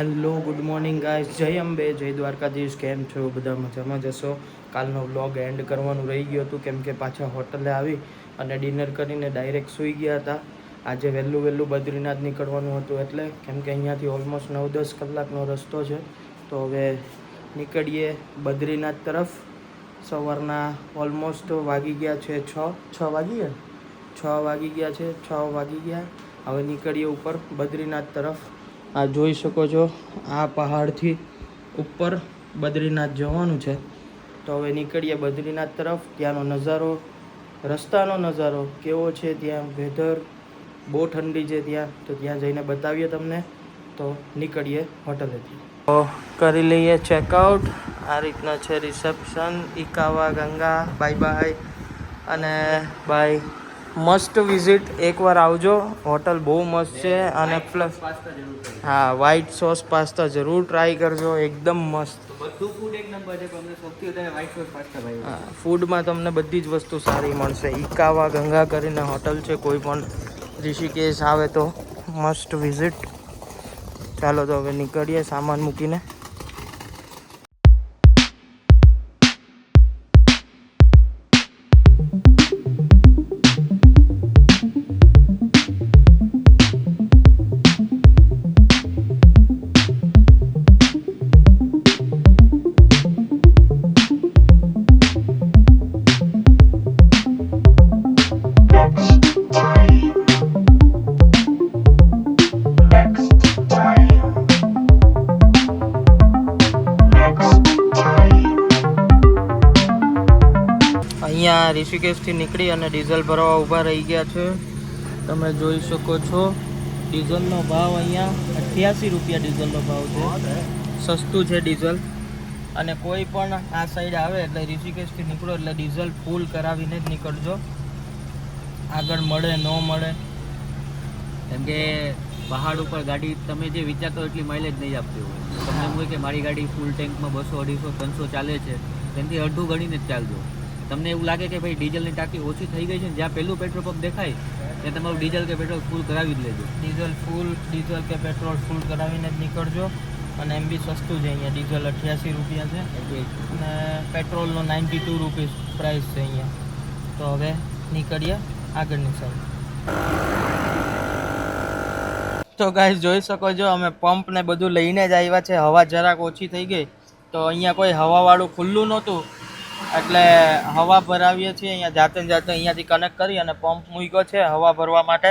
Hello good morning guys, જય અંબે, જય દ્વારકાધીશ. કેમ છો બધા? મજામાં જશો? કાલનો વ્લોગ એન્ડ કરવાનું રહી ગયું હતું કેમ કે પાછા હોટલે આવી અને ડિનર કરીને ડાયરેક્ટ સૂઈ ગયા હતા. આજે વહેલું બદ્રીનાથ નીકળવાનું હતું એટલે કેમ કે અહીંયાથી ઓલમોસ્ટ 9-10 કલાકનો રસ્તો છે. તો હવે નીકળીએ બદ્રીનાથ તરફ. સવારના ઓલમોસ્ટ વાગી ગયા છે 6 વાગી ગયા છે. 6 વાગી ગયા. હવે નીકળીએ ઉપર બદ્રીનાથ તરફ. આ જોઈ શકો છો, આ પહાડથી ઉપર બદ્રીનાથ જવાનું છે. તો હવે નીકળીએ બદ્રીનાથ તરફ. ત્યાંનો નજારો, રસ્તાનો નજારો કેવો છે, ત્યાં વેધર બહુ ઠંડી છે ત્યાં, તો ત્યાં જઈને બતાવીએ તમને. તો નીકળીએ હોટલેથી. તો કરી લઈએ ચેકઆઉટ. આ રીતના છે રિસેપ્શન. ઇકાવા ગંગા, બાય બાય અને બાય. મસ્ટ વિઝિટ, એકવાર આવજો. હોટલ બહુ મસ્ત છે અને પ્લસ હા, વ્હાઈટ સોસ પાસ્તા જરૂર ટ્રાય કરજો, એકદમ મસ્ત. બધું ફૂડ એક નંબર છે, પણ સૌથી વધારે વ્હાઈટ સોસ પાસ્તા ભાઈ. હા, ફૂડમાં તમને બધી જ વસ્તુ સારી મળશે. ઇકાવા ગંગા કરીને હોટલ છે. કોઈ પણ ઋષિકેશ આવે તો મસ્ટ વિઝિટ. ચાલો તો હવે નીકળીએ સામાન મૂકીને. અહીંયા ઋષિકેશથી નીકળી અને ડીઝલ ભરવા ઊભા રહી ગયા છે. તમે જોઈ શકો છો ડીઝલનો ભાવ અહીંયા 88 રૂપિયા ડીઝલનો ભાવ છે. સસ્તું છે ડીઝલ. અને કોઈ પણ આ સાઈડ આવે એટલે ઋષિકેશથી નીકળો એટલે ડીઝલ ફૂલ કરાવીને જ નીકળજો. આગળ મળે ન મળે, કેમ કે પહાડ ઉપર ગાડી તમે જે વિચારતો એટલી માઇલેજ નહીં આપતી હોય. તમને એમ હોય કે મારી ગાડી ફૂલ ટેન્કમાં 200, 250, 300 ચાલે છે, તેનાથી અડધું ગણીને જ ચાલજો. તમને એવું લાગે કે ભાઈ ડીઝલની ટાંકી ઓછી થઈ ગઈ છે ને, જ્યાં પહેલું પેટ્રોલ પંપ દેખાય ત્યાં તમારું ડીઝલ કે પેટ્રોલ ફૂલ કરાવી જ લેજો. ડીઝલ કે પેટ્રોલ ફૂલ કરાવીને જ નીકળજો. અને એમ બી સસ્તું છે અહીંયા. ડીઝલ 88 રૂપિયા છે અને પેટ્રોલનો 92 રૂપીસ પ્રાઇસ છે અહીંયા. તો હવે નીકળીએ આગળની સાઈડ. તો ગાઈસ જોઈ શકો છો, અમે પંપ ને બધું લઈને જ આવ્યા છે. હવા જરાક ઓછી થઈ ગઈ તો અહીંયા કોઈ હવાવાળું ખુલ્લું નહોતું એટલે હવા ભરાવીએ છીએ અહીંયા જાતે અહીંયાથી કનેક્ટ કરી અને પંપ મૂક્યો છે હવા ભરવા માટે.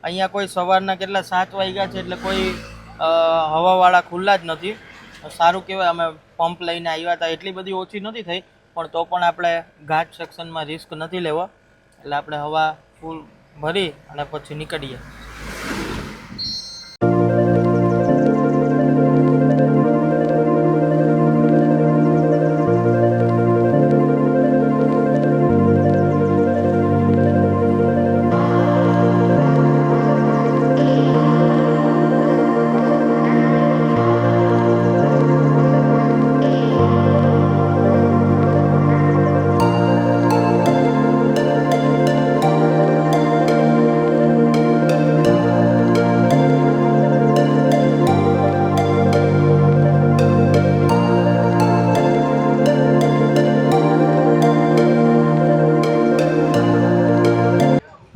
અહીંયા કોઈ સવારના કેટલા 7 વાગ્યા છે એટલે કોઈ હવાવાળા ખુલ્લા જ નથી. સારું કહેવાય, અમે પંપ લઈને આવ્યા હતા. એટલી બધી ઓછી નથી થઈ, પણ તો પણ આપણે ઘાટ સેક્શનમાં રિસ્ક નથી લેવો એટલે આપણે હવા ફૂલ ભરી અને પછી નીકળીએ.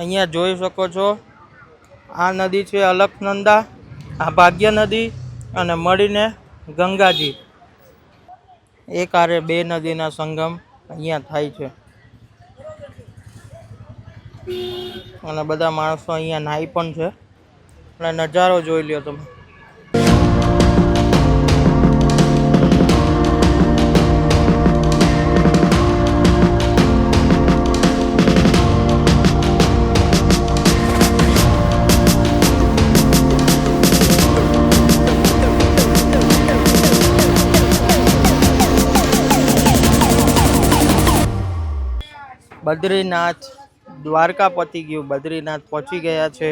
અહીંયા જોઈ શકો છો, આ નદી છે અલકનંદા, આ ભાગ્ય નદી અને મળીને ગંગાજી. એક આરે બે નદીના સંગમ અહીંયા થાય છે અને બધા માણસો અહીંયા નાહી પણ છે. અને નજારો જોઈ લ્યો તમે. બદ્રીનાથ દ્વારકા પતી ગયું. બદ્રીનાથ પહોંચી ગયા છે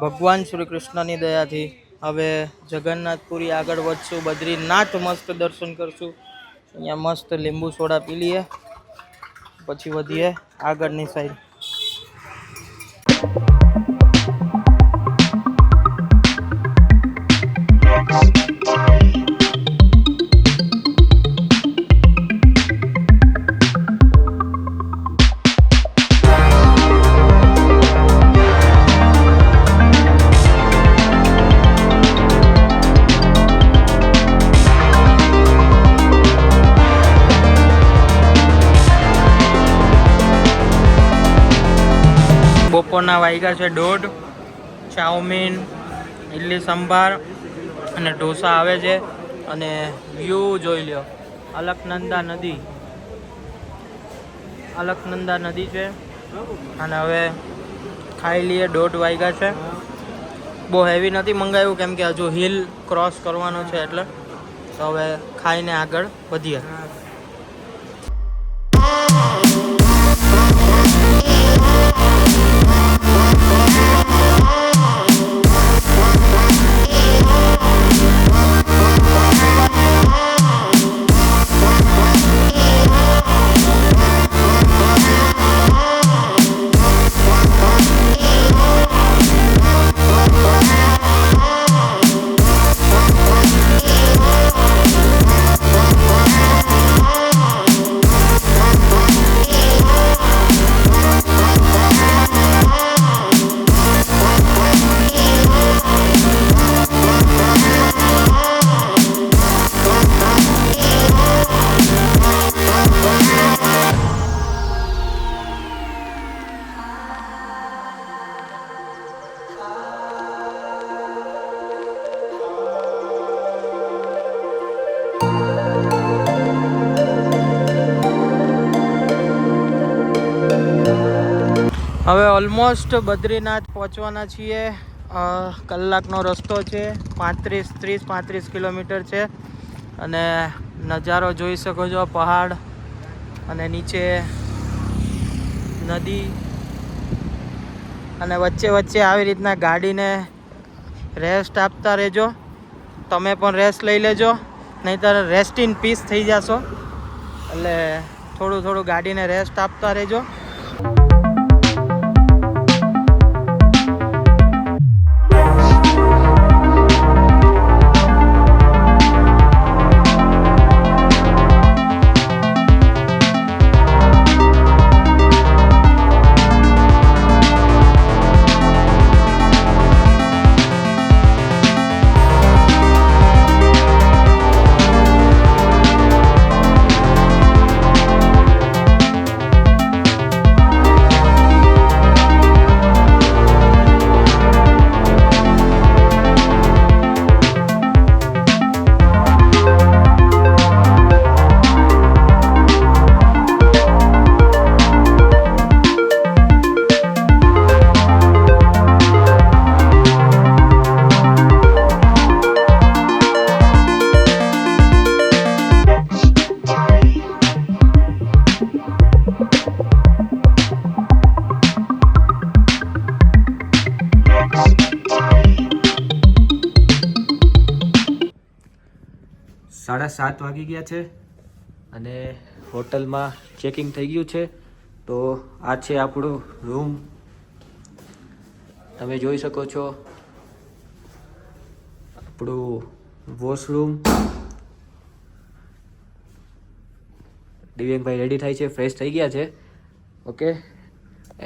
ભગવાન શ્રી કૃષ્ણની દયાથી. હવે જગન્નાથપુરી આગળ વધશું. બદ્રીનાથ મસ્ત દર્શન કરશું. અહીંયા મસ્ત લીંબુ સોડા પી લઈએ પછી વધીએ આગળની સાઈડ. બપોરના વાગ્યા છે 1:30. ચાઉમીન, ઇડલી સંભાર અને ઢોસા આવે છે. અને વ્યૂ જોઈ લ્યો, અલકનંદા નદી છે. અને હવે ખાઈ લઈએ. 1:30 વાગ્યા છે. બહુ હેવી નથી મંગાવ્યું કેમ કે હજુ હિલ ક્રોસ કરવાનો છે એટલે. તો હવે ખાઈને આગળ વધીએ. હવે ઓલમોસ્ટ બદ્રીનાથ પહોંચવાના છીએ. કલાકનો રસ્તો છે. 30-35 કિલોમીટર છે. અને નજારો જોઈ શકો છો, પહાડ અને નીચે નદી. અને વચ્ચે વચ્ચે આવી રીતના ગાડીને રેસ્ટ આપતા રહેજો. તમે પણ રેસ્ટ લઈ લેજો, નહીંતર રેસ્ટ ઇન પીસ થઈ જશો. એટલે થોડું ગાડીને રેસ્ટ આપતા રહેજો. સાડા 7 વાગી ગયા છે અને હોટલમાં ચેકિંગ થઈ ગયું છે. તો આ છે આપણું રૂમ. તમે જોઈ શકો છો આપણું વોશરૂમ. દિવ્યાંગભાઈ રેડી થાય છે, ફ્રેશ થઈ ગયા છે. Okay,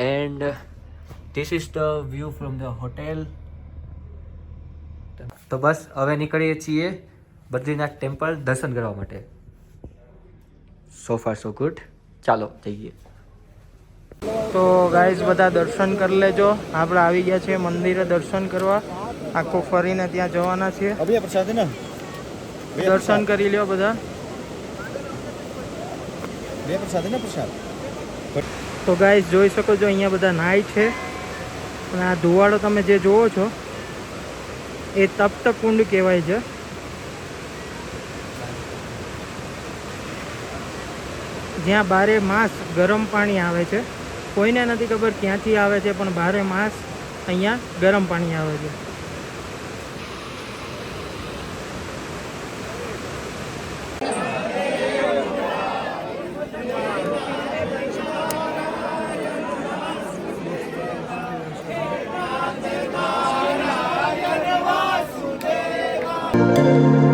and this is the view from the hotel. તો બસ હવે નીકળીએ છીએ બદ્રીનાથ ટેમ્પલ દર્શન કરવા માટે. સો ફાર સો ગુડ. ચાલો જઈએ. તો ગાઈઝ બધા દર્શન કરી લેજો. આપણે આવી ગયા છીએ મંદિરે દર્શન કરવા. આખું ફરીને ત્યાં જવાના છીએ. દર્શન કરી લ્યો બધા. તો ગાઈઝ જોઈ શકો છો અહીંયા બધા નાય છે. અને આ ધુવાડો તમે જે જોવો છો એ તપ્ત કુંડ કહેવાય છે. જ્યાં 12 માસ ગરમ પાણી આવે છે. કોઈને નથી ખબર ક્યાંથી આવે છે, પણ 12 માસ અહીંયા ગરમ પાણી આવે છે. Thank you.